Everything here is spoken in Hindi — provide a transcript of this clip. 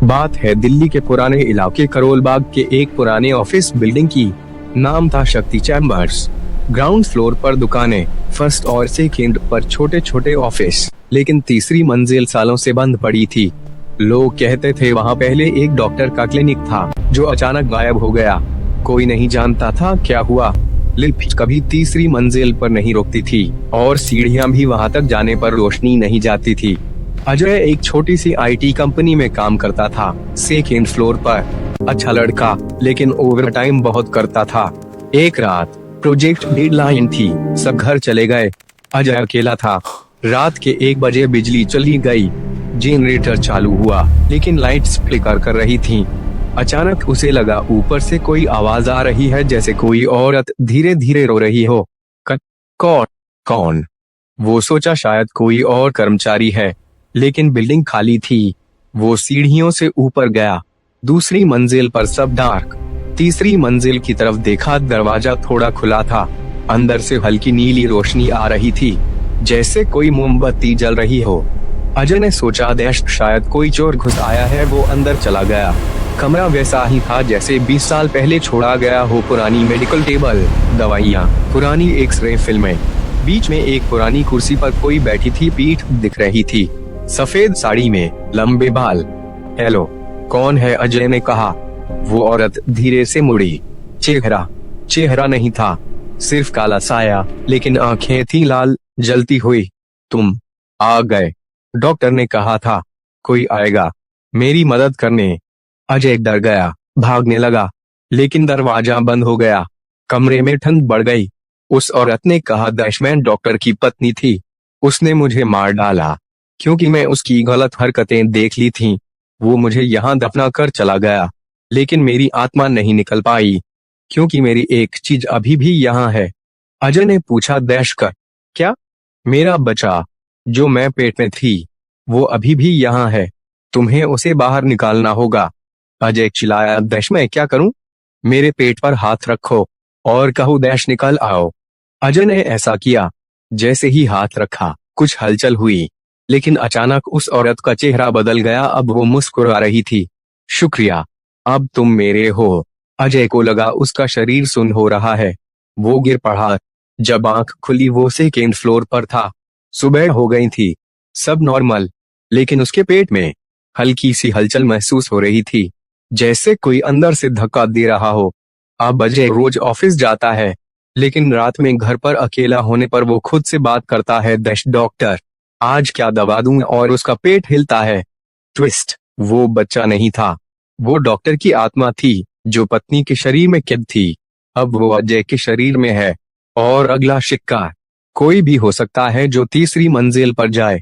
बात है दिल्ली के पुराने इलाके करोल बाग के एक पुराने ऑफिस बिल्डिंग की। नाम था शक्ति चैम्बर्स। ग्राउंड फ्लोर पर दुकानें, फर्स्ट और सेकेंड पर छोटे छोटे ऑफिस, लेकिन तीसरी मंजिल सालों से बंद पड़ी थी। लोग कहते थे वहाँ पहले एक डॉक्टर का क्लिनिक था जो अचानक गायब हो गया। कोई नहीं जानता था क्या हुआ। लिफ्ट कभी तीसरी मंजिल पर नहीं रुकती थी और सीढ़ियां भी वहां तक जाने पर रोशनी नहीं जाती थी। अजय एक छोटी सी आईटी कंपनी में काम करता था, सेकेंड फ्लोर पर। अच्छा लड़का, लेकिन ओवर टाइम बहुत करता था। एक रात प्रोजेक्ट डेडलाइन थी, सब घर चले गए। अजय अकेला था। रात के 1 बजे बिजली चली गई। जनरेटर चालू हुआ, लेकिन लाइट्स फ्लिकर कर रही थीं। अचानक उसे लगा ऊपर से कोई आवाज आ रही है, जैसे कोई औरत धीरे धीरे रो रही हो। कौन कौन? वो सोचा शायद कोई और कर्मचारी है, लेकिन बिल्डिंग खाली थी। वो सीढ़ियों से ऊपर गया। दूसरी मंजिल पर सब डार्क। तीसरी मंजिल की तरफ देखा, दरवाजा थोड़ा खुला था। अंदर से हल्की नीली रोशनी आ रही थी, जैसे कोई मोमबत्ती जल रही हो। अजय ने सोचा दैश शायद कोई चोर घुस आया है। वो अंदर चला गया। कमरा वैसा ही था जैसे 20 साल पहले छोड़ा गया हो। पुरानी मेडिकल टेबल, दवाइयाँ, पुरानी एक्सरे फिल्में। बीच में एक पुरानी कुर्सी पर कोई बैठी थी, पीठ दिख रही थी, सफेद साड़ी में, लंबे बाल। हेलो, कौन है? अजय ने कहा। वो औरत धीरे से मुड़ी। चेहरा नहीं था, सिर्फ काला साया, लेकिन आंखें थी लाल, जलती हुई। तुम आ गए, डॉक्टर ने कहा था। कोई आएगा मेरी मदद करने? अजय डर गया, भागने लगा, लेकिन दरवाजा बंद हो गया। कमरे में ठंड बढ़ गई। उस औरत ने कहा, दैशमैन डॉक्टर की पत्नी थी। उसने मुझे मार डाला क्योंकि मैं उसकी गलत हरकतें देख ली थीं। वो मुझे यहाँ दफना कर चला गया, लेकिन मेरी आत्मा नहीं निकल पाई, क्योंकि मेरी एक चीज अभी भी यहाँ है। अजय ने पूछा, दैशकर? क्या? मेरा बच्चा, जो मैं पेट में थी, वो अभी भी यहाँ है। तुम्हें उसे बाहर निकालना होगा। अजय चिल्लाया, दैश मैं क्या करूं? मेरे पेट पर हाथ रखो और कहो दैश निकल आओ। अजय ने ऐसा किया। जैसे ही हाथ रखा, कुछ हलचल हुई, लेकिन अचानक उस औरत का चेहरा बदल गया। अब वो मुस्कुरा रही थी। शुक्रिया, अब तुम मेरे हो। अजय को लगा उसका शरीर सुन्न हो रहा है। वो गिर पड़ा। जब आंख खुली, वो सेकेंड फ्लोर पर था। सुबह हो गई थी, सब नॉर्मल, लेकिन उसके पेट में हल्की सी हलचल महसूस हो रही थी, जैसे कोई अंदर से धक्का दे रहा हो। अब अजय रोज ऑफिस जाता है, लेकिन रात में घर पर अकेला होने पर वो खुद से बात करता है, डॉक्टर, आज क्या दवा दूं? और उसका पेट हिलता है। ट्विस्ट, वो बच्चा नहीं था, वो डॉक्टर की आत्मा थी, जो पत्नी के शरीर में कैद थी। अब वो अजय के शरीर में है, और अगला शिकार कोई भी हो सकता है जो तीसरी मंजिल पर जाए।